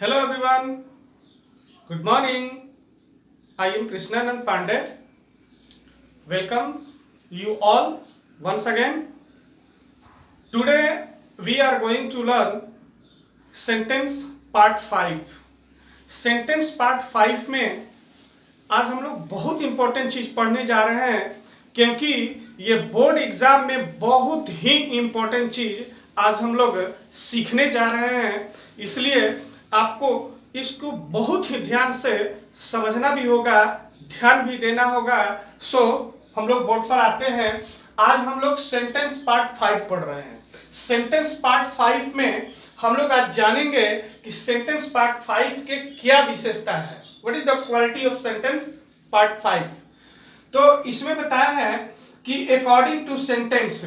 Hello everyone, good morning. I am Krishnanand Pandey. Welcome you all once again. Today we are going to learn sentence part 5. Sentence part 5 में आज हम लोग बहुत important चीज पढ़ने जा रहे हैं क्योंकि ये बोर्ड एग्जाम में बहुत ही इंपॉर्टेंट चीज आज हम लोग सीखने जा रहे हैं। इसलिए आपको इसको बहुत ही ध्यान से समझना भी होगा, ध्यान भी देना होगा। सो हम लोग बोर्ड पर आते हैं। आज हम लोग सेंटेंस पार्ट 5 पढ़ रहे हैं। सेंटेंस पार्ट 5 में हम लोग आज जानेंगे कि सेंटेंस पार्ट 5 के क्या विशेषता है। What is the quality of sentence part 5। तो इसमें बताया है कि according to sentence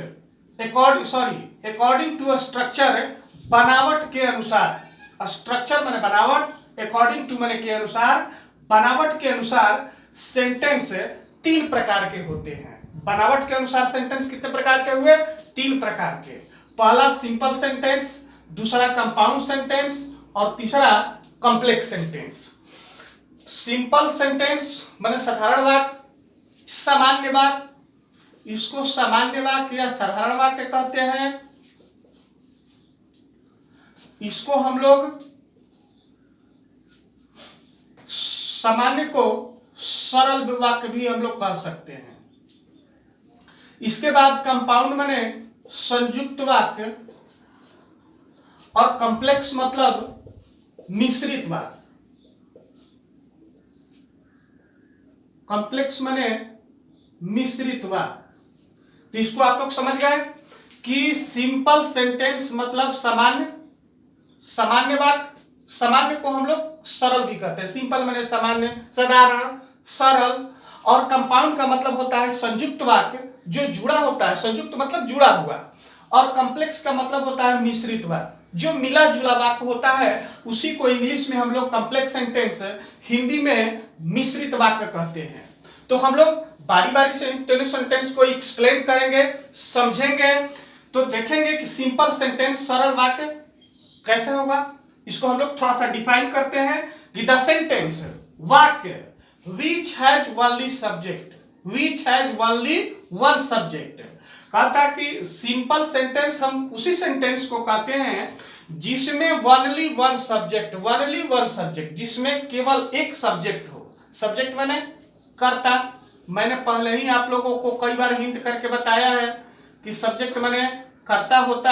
according to structure, बनावट के अनुसार। स्ट्रक्चर माने बनावट, अकॉर्डिंग टू माने के अनुसार, बनावट के अनुसार सेंटेंस 3 प्रकार के होते हैं। बनावट के अनुसार सेंटेंस कितने प्रकार के हुए? 3 प्रकार के। पहला सिंपल सेंटेंस, दूसरा कंपाउंड सेंटेंस और तीसरा कॉम्प्लेक्स सेंटेंस। सिंपल सेंटेंस माने साधारण वाक्य, सामान्य वाक्य, इसको सामान्य वाक्य या साधारण वाक्य कहते हैं। इसको हम लोग सामान्य को सरल वाक्य भी हम लोग कह सकते हैं। इसके बाद कंपाउंड माने संयुक्त वाक्य और कॉम्प्लेक्स मतलब मिश्रित वाक्य। कॉम्प्लेक्स माने मिश्रित वाक्य। तो इसको आप लोग समझ गए कि सिंपल सेंटेंस मतलब सामान्य वाक्य। सामान्य को हम लोग सरल भी कहते हैं। सिंपल माने सामान्य, साधारण, सरल। और कंपाउंड का मतलब होता है संयुक्त वाक्य जो जुड़ा होता है। संयुक्त मतलब जुड़ा हुआ। और कॉम्प्लेक्स का मतलब होता है मिश्रित वाक्य, जो मिला जुला वाक्य होता है। उसी को इंग्लिश में हम लोग कॉम्प्लेक्स सेंटेंस, हिंदी में मिश्रित वाक्य कहते हैं। तो हम लोग बारी बारी से इन सेंटेंस को एक्सप्लेन करेंगे, समझेंगे। तो देखेंगे कि सिंपल सेंटेंस, सरल वाक्य कैसे होगा। इसको हम लोग थोड़ा सा डिफाइन करते हैं कि द सेंटेंस, वाक्य which has only subject, which has only one subject। कहता कि सिंपल सेंटेंस हम उसी सेंटेंस को कहते हैं जिसमें only one subject, जिसमें केवल एक सब्जेक्ट हो। सब्जेक्ट माने कर्ता। मैंने पहले ही आप लोगों को कई बार हिंट करके बताया है कि सब्जेक्ट माने कर्ता होता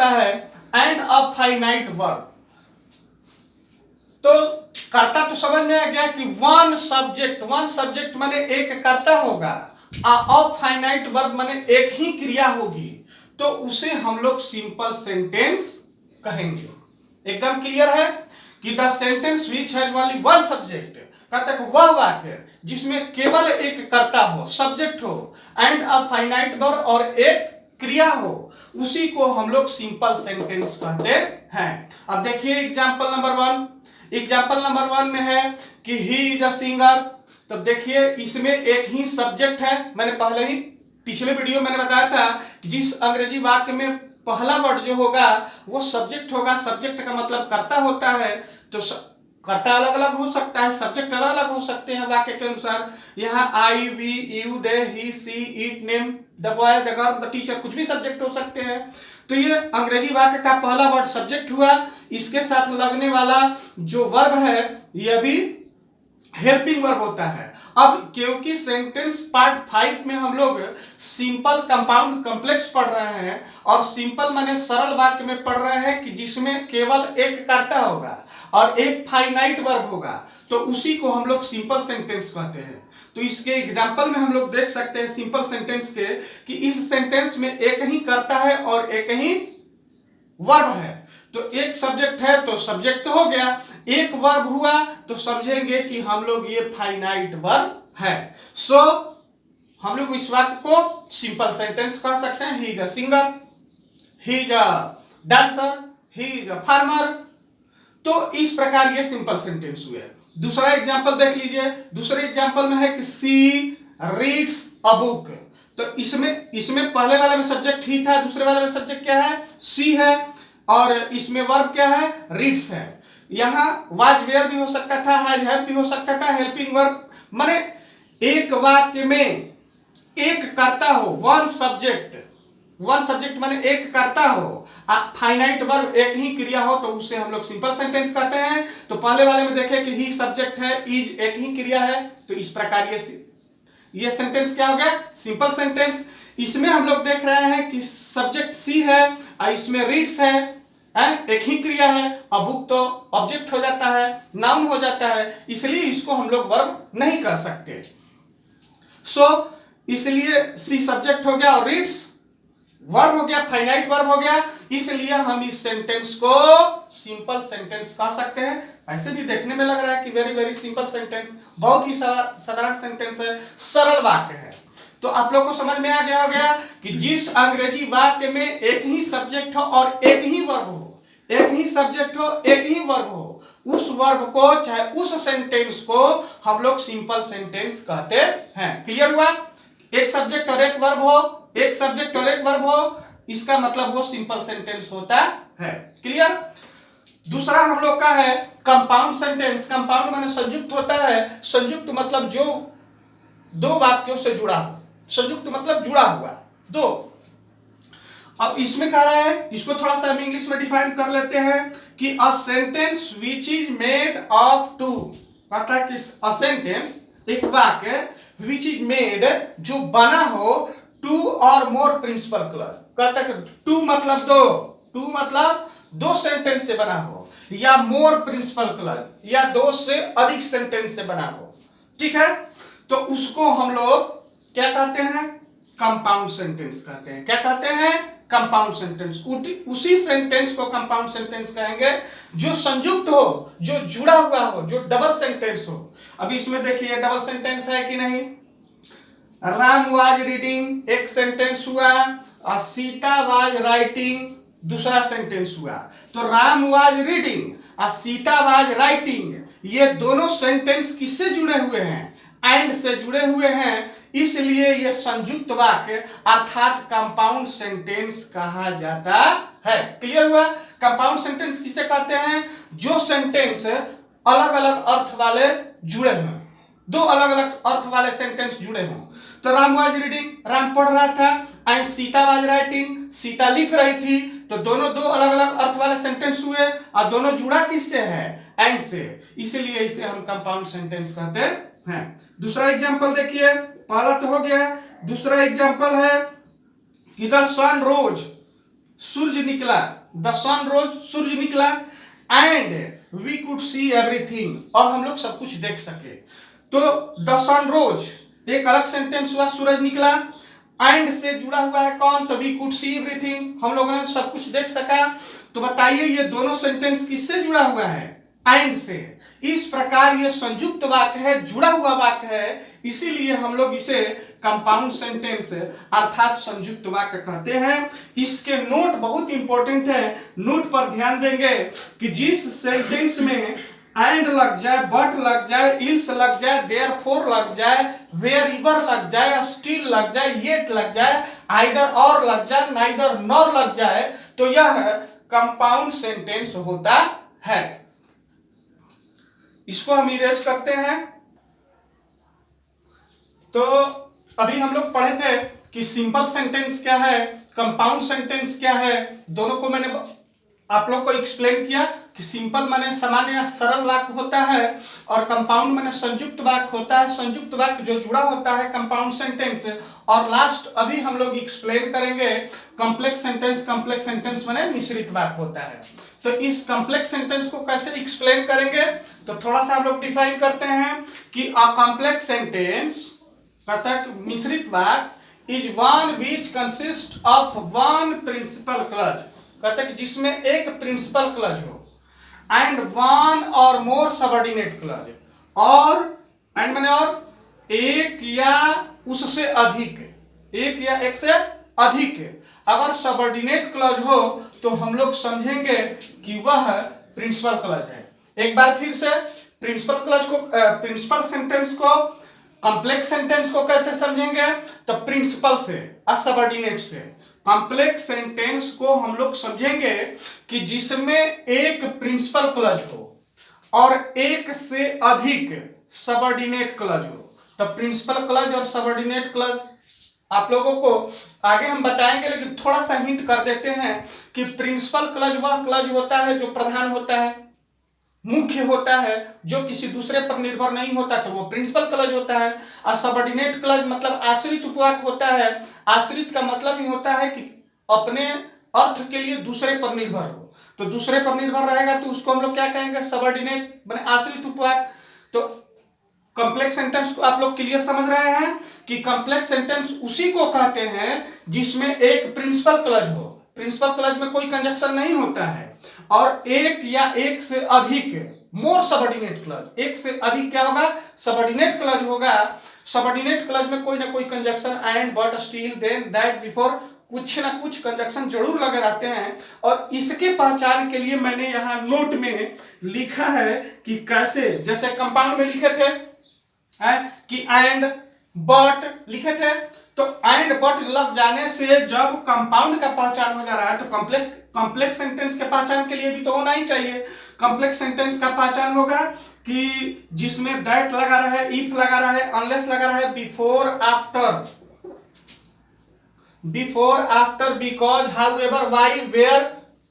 है एंड अ फाइनाइट वर्ब। तो कर्ता तो समझ में आ गया कि वन सब्जेक्ट माने एक कर्ता होगा। फाइनाइट वर्ब माने एक ही क्रिया होगी। तो उसे हम लोग सिंपल सेंटेंस कहेंगे। एकदम क्लियर है कि the sentence which has only one subject, कहता है वह वाक्य जिसमें केवल एक कर्ता हो, सब्जेक्ट हो, एंड अ फाइनाइट वर्ब और एक क्रिया हो, उसी को हम लोग सिंपल सेंटेंस कहते हैं। अब देखिए एग्जांपल नंबर 1 में है कि ही इज अ सिंगर। तो देखिए इसमें एक ही सब्जेक्ट है। मैंने पहले ही पिछले वीडियो मैंने बताया था कि जिस अंग्रेजी वाक्य में पहला वर्ड जो होगा वो सब्जेक्ट होगा। सब्जेक्ट का मतलब कर्ता होता है। तो कर्ता अलग अलग हो सकता है, सब्जेक्ट अलग अलग हो सकते हैं वाक्य के अनुसार। यहाँ I, we, you, they, he, she, it, name, the boy, the girl, the teacher, कुछ भी सब्जेक्ट हो सकते हैं। तो ये अंग्रेजी वाक्य का पहला वर्ड सब्जेक्ट हुआ। इसके साथ लगने वाला जो वर्ब है यह भी हेल्पिंग वर्ब होता है। अब क्योंकि सेंटेंस पार्ट 5 में हम लोग सिंपल, कंपाउंड, कॉम्प्लेक्स पढ़ रहे हैं और सिंपल माने सरल वाक्य में पढ़ रहे हैं कि जिसमें केवल एक कर्ता होगा और एक फाइनाइट वर्ब होगा, तो उसी को हम लोग सिंपल सेंटेंस कहते हैं। तो इसके एग्जांपल में हम लोग देख सकते हैं सिंपल सेंटेंस के कि इस सेंटेंस में एक ही कर्ता है और एक ही वर्ब है। तो एक सब्जेक्ट है तो सब्जेक्ट तो हो गया, एक वर्ब हुआ तो समझेंगे कि हम लोग ये फाइनाइट वर्ब है। सो हम लोग इस वाक्य को सिंपल सेंटेंस कह सकते हैं। He is a singer, he is a dancer, he is a farmer. तो इस प्रकार ये सिंपल सेंटेंस हुए। दूसरा एग्जांपल देख लीजिए। दूसरे एग्जांपल में है कि सी रीड्स अ बुक। तो इसमें पहले वाले में सब्जेक्ट ही था, दूसरे वाले में सब्जेक्ट क्या है? सी है। और इसमें वर्ब क्या है, रीड्स है। यहाँ वाज वेयर भी हो सकता था, हैज हैव भी हो सकता था, हेल्पिंग वर्ब माने एक वाक्य में एक कर्ता हो, वन सब्जेक्ट माने एक कर्ता हो, फाइनाइट वर्ब एक ही क्रिया हो, तो उसे हम लोग सिंपल सेंटेंस कहते हैं। तो पहले वाले में देखे कि ही सब्जेक्ट है, इज एक ही क्रिया है, तो इस प्रकार ये सेंटेंस क्या हो गया, सिंपल सेंटेंस। इसमें हम लोग देख रहे हैं कि सब्जेक्ट सी है और इसमें रीड्स है, एक ही क्रिया है, और बुक तो ऑब्जेक्ट हो जाता है, नाउन हो जाता है, इसलिए इसको हम लोग वर्ब नहीं कर सकते। इसलिए सी सब्जेक्ट हो गया और रीड्स वर्ब हो गया, फाइनाइट वर्ब हो गया, इसलिए हम इस सेंटेंस को सिंपल सेंटेंस कह सकते हैं। ऐसे भी देखने में लग रहा है कि वेरी वेरी सिंपल सेंटेंस, बहुत ही साधारण सेंटेंस है, सरल वाक्य है। तो आप लोग को समझ में आ गया होगा कि जिस अंग्रेजी वाक्य में एक ही सब्जेक्ट हो और एक ही वर्ब हो, एक ही सब्जेक्ट हो एक ही वर्ब हो, उस वर्ब को चाहे उस सेंटेंस को हम लोग सिंपल सेंटेंस कहते हैं। क्लियर हुआ? एक सब्जेक्ट और एक वर्ब हो, एक सब्जेक्ट और एक वर्ब हो, इसका मतलब वो सिंपल सेंटेंस होता है। क्लियर? दूसरा हम लोग का है कंपाउंड सेंटेंस। कंपाउंड माने संयुक्त होता है, संयुक्त मतलब जो दो वाक्यों से जुड़ा हो, संयुक्त मतलब जुड़ा हुआ दो। अब इसमें कह रहा है, इसको थोड़ा सा हम इंग्लिश में डिफाइन कर लेते हैं कि a sentence which is made of two, कहता है कि अ सेंटेंस एक वाक्य विच इज मेड जो बना हो टू और मोर प्रिंसिपल क्लॉज, कहता है टू मतलब दो, टू मतलब दो सेंटेंस से बना हो, या मोर प्रिंसिपल क्लॉज या दो से अधिक सेंटेंस से बना हो। ठीक है, तो उसको हम लोग क्या कहते हैं, कंपाउंड सेंटेंस कहते हैं। क्या कहते हैं? Compound sentence. उसी सेंटेंस को कंपाउंड सेंटेंस कहेंगे जो संयुक्त हो, जो जुड़ा हुआ हो, जो डबल सेंटेंस हो। अभी इसमें देखिए डबल सेंटेंस है कि नहीं। राम वाज रीडिंग एक सेंटेंस हुआ, और सीता वाज राइटिंग दूसरा सेंटेंस हुआ। तो राम वाज रीडिंग और सीता वाज राइटिंग, ये दोनों सेंटेंस किससे जुड़े हुए हैं? एंड से जुड़े हुए हैं, इसलिए ये संयुक्त वाक्य अर्थात कंपाउंड सेंटेंस कहा जाता है। क्लियर हुआ? कंपाउंड सेंटेंस किसे कहते हैं? जो सेंटेंस अलग अलग अर्थ वाले जुड़े हों, दो अलग अलग अर्थ वाले सेंटेंस जुड़े हों। तो राम वाज रीडिंग, राम पढ़ रहा था, and Sita was writing, Sita लिख रही थी, तो दोनों दो अलग अलग अर्थ वाले सेंटेंस हुए, और दोनों जुड़ा किससे है? एंड से, इसलिए इसे हम कंपाउंड सेंटेंस कहते हैं। दूसरा एग्जांपल देखिए, पहला तो हो गया, दूसरा एग्जांपल है कि द सन रोज, सूर्य निकला, द सन रोज सूर्य निकला, and we could see everything, और हम लोग सब कुछ देख सके। तो द सन रोज एक अलग सेंटेंस हुआ, सूरज निकला, एंड से जुड़ा हुआ है कौन? तो वी कुड सी एवरीथिंग, हम लोगों ने सब कुछ देख सका। तो बताइए ये दोनों सेंटेंस किससे जुड़ा हुआ है? एंड से। इस प्रकार ये संयुक्त वाक्य है, जुड़ा हुआ वाक्य है, इसीलिए हम लोग इसे कंपाउंड सेंटेंस अर्थात संयुक्त वाक्य कहते हैं। इसके नोट बहुत इंपॉर्टेंट है, नोट पर ध्यान देंगे कि जिस सेंटेंस में एंड लग जाए, बट लग जाए, इल्स लग जाए, देयरफॉर लग जाए, वेयरएवर लग जाए, स्टिल लग जाए, येट लग जाए, आइदर और लग जाए, नाइदर नॉर लग जाए, तो यह कंपाउंड सेंटेंस होता है। इसको हम इरेज करते हैं। तो अभी हम लोग पढ़े थे कि सिंपल सेंटेंस क्या है, कंपाउंड सेंटेंस क्या है, दोनों को मैंने आप लोग को एक्सप्लेन किया कि सिंपल माने सामान्य या सरल वाक्य होता है, और कंपाउंड माने संयुक्त वाक्य होता है, संयुक्त वाक्य जो जुड़ा होता है कंपाउंड सेंटेंस। और लास्ट अभी हम लोग एक्सप्लेन करेंगे कॉम्प्लेक्स सेंटेंस। कॉम्प्लेक्स सेंटेंस माने मिश्रित वाक्य होता है। तो इस कॉम्प्लेक्स सेंटेंस को कैसे एक्सप्लेन करेंगे, तो थोड़ा सा हम लोग डिफाइन करते हैं कि अ कॉम्प्लेक्स सेंटेंस कहता है कि मिश्रित वाक्य is one which consist of one principal clause, कहता है कि जिसमें एक प्रिंसिपल क्लॉज हो, एंड वन और मोर सबऑर्डिनेट क्लॉज, और एंड माने और एक या उससे अधिक, एक या एक से अधिक अगर सबऑर्डिनेट क्लॉज हो तो हम लोग समझेंगे कि वह प्रिंसिपल क्लॉज है। एक बार फिर से प्रिंसिपल क्लॉज को, प्रिंसिपल सेंटेंस को, कॉम्प्लेक्स सेंटेंस को कैसे समझेंगे? तो प्रिंसिपल से, सबऑर्डिनेट से। कॉम्प्लेक्स सेंटेंस को हम लोग समझेंगे कि जिसमें एक प्रिंसिपल क्लज हो और एक से अधिक सबऑर्डिनेट क्लज हो। तो प्रिंसिपल क्लज और सबऑर्डिनेट क्लज आप लोगों को आगे हम बताएंगे, लेकिन थोड़ा सा हिंट कर देते हैं कि प्रिंसिपल क्लज वह क्लज होता है जो प्रधान होता है, मुख्य होता है, जो किसी दूसरे पर निर्भर नहीं होता, तो वो प्रिंसिपल क्लज होता है। और सबऑर्डिनेट क्लज मतलब आश्रित उपवाक्य होता है। आश्रित का मतलब ही होता है कि अपने अर्थ के लिए दूसरे पर निर्भर हो, तो दूसरे पर निर्भर रहेगा तो उसको हम लोग क्या कहेंगे, सबऑर्डिनेट माने आश्रित उपवाक्य। तो कॉम्प्लेक्स सेंटेंस को आप लोग क्लियर समझ रहे हैं कि कॉम्प्लेक्स सेंटेंस उसी को कहते हैं जिसमें एक प्रिंसिपल क्लज हो। प्रिंसिपल क्लज में कोई कंजक्शन नहीं होता है, और एक या एक से अधिक मोर सबऑर्डिनेट क्लज, एक से अधिक क्या होगा, सबऑर्डिनेट क्लज होगा। सबऑर्डिनेट क्लज में कोई ना कोई conjunction and, but, still, then, that, before, कुछ ना कुछ कंजक्शन जरूर लगे रहते हैं। और इसके पहचान के लिए मैंने यहाँ नोट में लिखा है कि कैसे, जैसे कंपाउंड में लिखे थे कि एंड बट लिखे थे, तो एंड बट लग जाने से जब कंपाउंड का पहचान हो जा रहा है तो कॉम्प्लेक्स सेंटेंस के पहचान के लिए भी तो होना ही चाहिए। कॉम्प्लेक्स सेंटेंस का पहचान होगा कि जिसमें दैट लगा रहा है, इफ लगा रहा है, अनलेस लगा रहा है, before after, because, however, why, where,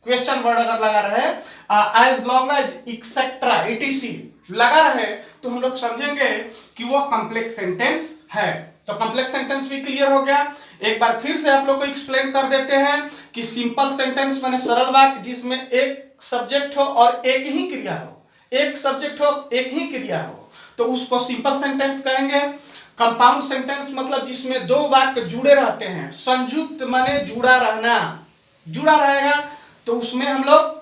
question word अगर लगा रहे, as long as, etcetera, ETC लगा रहे, तो हम लोग समझेंगे कि वो कॉम्प्लेक्स सेंटेंस है। तो कॉम्प्लेक्स सेंटेंस भी क्लियर हो गया। एक बार फिर से आप लोग को एक्सप्लेन कर देते हैं कि सिंपल सेंटेंस माने सरल वाक्य जिसमें एक सब्जेक्ट हो और एक ही क्रिया हो, एक सब्जेक्ट हो एक ही क्रिया हो, तो उसको सिंपल सेंटेंस कहेंगे। कंपाउंड सेंटेंस मतलब जिसमें दो वाक्य जुड़े रहते हैं, संयुक्त माने जुड़ा रहना, जुड़ा रहेगा, तो उसमें हम लोग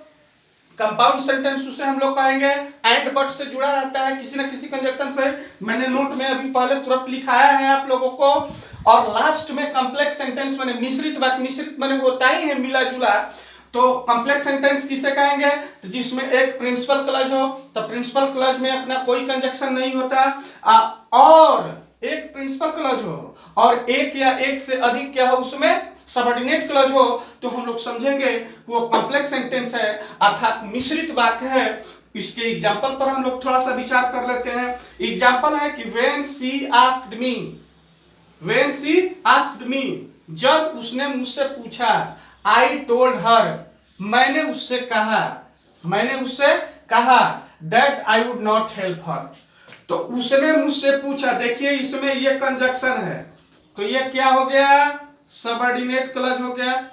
कंपाउंड सेंटेंस उसे हम लोग कहेंगे। एंड बट से जुड़ा रहता है किसी न किसी कंजक्शन से, मैंने नोट में अभी पहले तुरंत लिखाया है आप लोगों को। और लास्ट में कॉम्प्लेक्स सेंटेंस माने मिश्रित वाक्य, मिश्रित माने होता ही है मिला जुला, तो कॉम्प्लेक्स सेंटेंस किसे कहेंगे, तो जिसमें एक प्रिंसिपल क्लज हो, तो प्रिंसिपल क्लज में अपना कोई कंजक्शन नहीं होता, और एक प्रिंसिपल क्लज हो और एक या एक से अधिक क्या हो उसमें सबऑर्डिनेट क्लज हो, तो हम लोग समझेंगे कि वो कॉम्प्लेक्स सेंटेंस है, अर्थात मिश्रित वाक्य है। इसके एग्जांपल पर हम लोग थोड़ा सा विचार कर लेते हैं। एग्जांपल है कि व्हेन शी आस्क्ड मी, जब उसने मुझसे पूछा, आई टोल्ड हर, मैंने उससे कहा that I would not help her, तो उसने मुझसे पूछा। देखिए इसमें ये कंजक्शन है, तो ये क्या हो गया, सबऑर्डिनेट क्लज हो गया।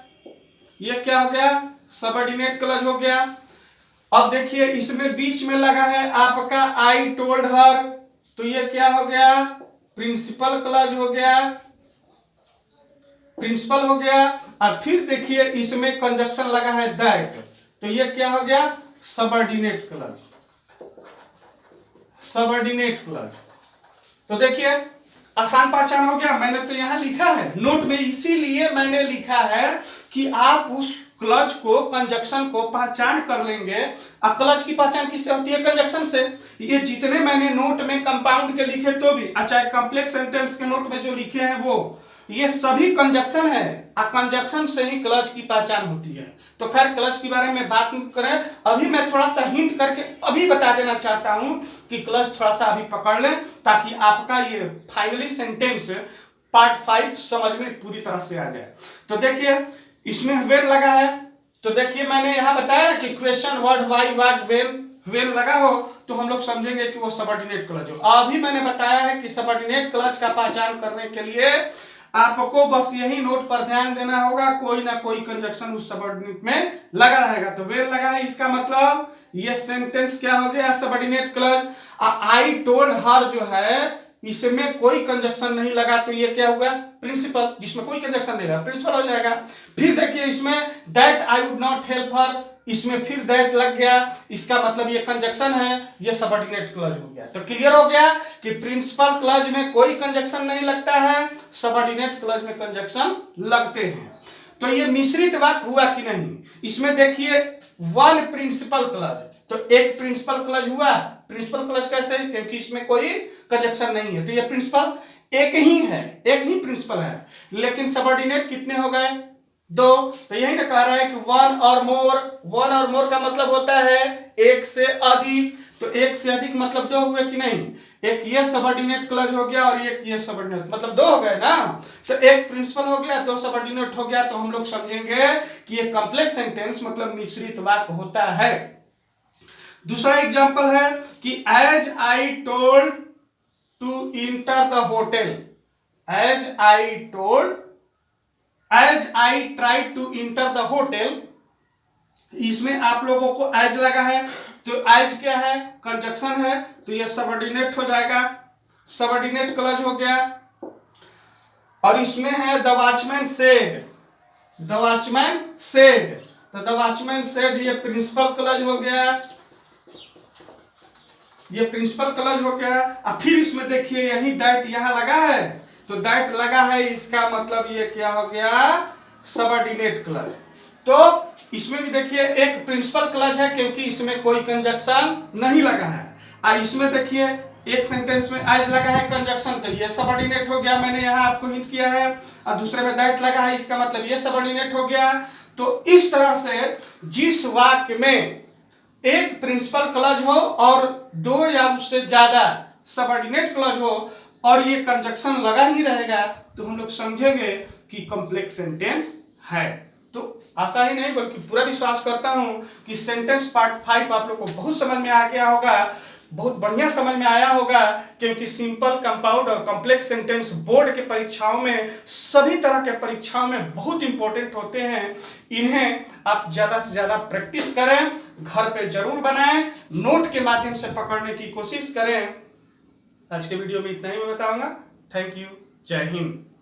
ये क्या हो गया, सबऑर्डिनेट क्लज हो गया। अब देखिए इसमें बीच में लगा है आपका आई टोल्ड हर, तो ये क्या हो गया, प्रिंसिपल क्लज हो गया, प्रिंसिपल हो गया। और फिर देखिए इसमें कंजक्शन लगा है दैट, तो ये क्या हो गया, सबऑर्डिनेट क्लज। तो देखिए आसान पहचान हो गया। मैंने तो यहां लिखा है नोट में, इसीलिए मैंने लिखा है कि आप उस क्लच को, कंजक्शन को पहचान कर लेंगे। अब क्लच की पहचान किससे होती है, कंजक्शन से। ये जितने मैंने नोट में कंपाउंड के लिखे तो भी, चाहे कॉम्प्लेक्स सेंटेंस के नोट में जो लिखे हैं वो, ये सभी कंजक्शन है, और कंजक्शन से ही क्लच की पहचान होती है। तो खैर क्लच के बारे में बात करें, अभी मैं थोड़ा सा हिंट करके अभी बता देना चाहता हूं कि क्लच थोड़ा सा अभी पकड़ लें, ताकि आपका ये फाइनली सेंटेंस पार्ट 5 समझ में पूरी तरह से आ जाए। तो देखिए इसमें व्हेन लगा है, तो देखिए मैंने यहां बताया कि question word, why, what, when लगा हो, तो हम लोग समझेंगे कि वो सबऑर्डिनेट क्लच हो। अभी मैंने बताया है कि सबऑर्डिनेट क्लच का पहचान करने के लिए आपको बस यही नोट पर ध्यान देना होगा, कोई ना कोई कंजक्शन उस सबऑर्डिनेट में लगा रहेगा। तो व्हेन लगा है, इसका मतलब ये सेंटेंस क्या हो गया, subordinate clutch. I told her जो है, इसमें कोई कंजक्शन नहीं लगा, तो ये क्या होगा, प्रिंसिपल, जिसमें कोई कंजक्शन नहीं लगा प्रिंसिपल हो जाएगा। फिर देखिए इसमें that I would not help her, इसमें फिर दैट लग गया, इसका मतलब ये कंजक्शन है, ये सबऑर्डिनेट क्लज हो गया। तो क्लियर हो गया कि प्रिंसिपल क्लज में कोई कंजक्शन नहीं लगता है, सबऑर्डिनेट क्लज में कंजक्शन लगते हैं। तो ये मिश्रित वाक्य हुआ कि नहीं, इसमें देखिए वन प्रिंसिपल क्लज, तो एक प्रिंसिपल क्लज हुआ। प्रिंसिपल क्लज कैसे, क्योंकि इसमें कोई कंजक्शन नहीं है, तो ये प्रिंसिपल एक ही है, एक ही प्रिंसिपल है। लेकिन सबऑर्डिनेट कितने हो गए, दो। तो यही ना कह रहा है कि वन और मोर का मतलब होता है एक से अधिक। तो एक से अधिक मतलब दो हुए कि नहीं, एक ये सबऑर्डिनेट क्लॉज हो गया और एक ये सबऑर्डिनेट, मतलब दो हो गए ना। तो एक प्रिंसिपल हो गया, दो सबऑर्डिनेट हो गया, तो हम लोग समझेंगे कि ये कॉम्प्लेक्स सेंटेंस मतलब मिश्रित वाक्य होता है। दूसरा एग्जांपल है कि as I told to enter the hotel, as I try to enter the hotel. इसमें आप लोगों को एज लगा है, तो एज क्या है, कंजक्शन है, तो ये सबऑर्डिनेट हो जाएगा, सबऑर्डिनेट क्लॉज हो गया। और इसमें है the watchman said, the watchman said, तो द वॉचमैन सेड ये प्रिंसिपल क्लॉज हो गया, ये प्रिंसिपल क्लॉज हो गया। अब फिर इसमें देखिए यही दैट यहां लगा है, तो दैट लगा है, इसका मतलब ये क्या हो गया, सबऑर्डिनेट क्लॉज। तो इसमें भी देखिए एक प्रिंसिपल क्लॉज है क्योंकि इसमें कोई कंजक्शन नहीं लगा है। इसमें देखिए एक सेंटेंस में एज लगा है कंजक्शन, तो ये सबऑर्डिनेट हो गया, मैंने यहाँ आपको हिंट किया है। और दूसरे में दैट लगा है, इसका मतलब ये सबऑर्डिनेट हो गया। तो इस तरह से जिस वाक्य में एक प्रिंसिपल क्लॉज हो और दो या उससे ज्यादा सबऑर्डिनेट क्लॉज हो और ये कंजक्शन लगा ही रहेगा, तो हम लोग समझेंगे कि कॉम्प्लेक्स सेंटेंस है। तो आशा ही नहीं बल्कि पूरा विश्वास करता हूं कि सेंटेंस पार्ट 5 आप लोग को बहुत समझ में आ गया होगा, बहुत बढ़िया समझ में आया होगा, क्योंकि सिंपल, कंपाउंड और कॉम्प्लेक्स सेंटेंस बोर्ड के परीक्षाओं में, सभी तरह के परीक्षाओं में बहुत इंपॉर्टेंट होते हैं। इन्हें आप ज्यादा से ज्यादा प्रैक्टिस करें, घर पे जरूर बनाएं, नोट के माध्यम से पकड़ने की कोशिश करें। आज के वीडियो में इतना ही मैं बताऊंगा। थैंक यू, जय हिंद।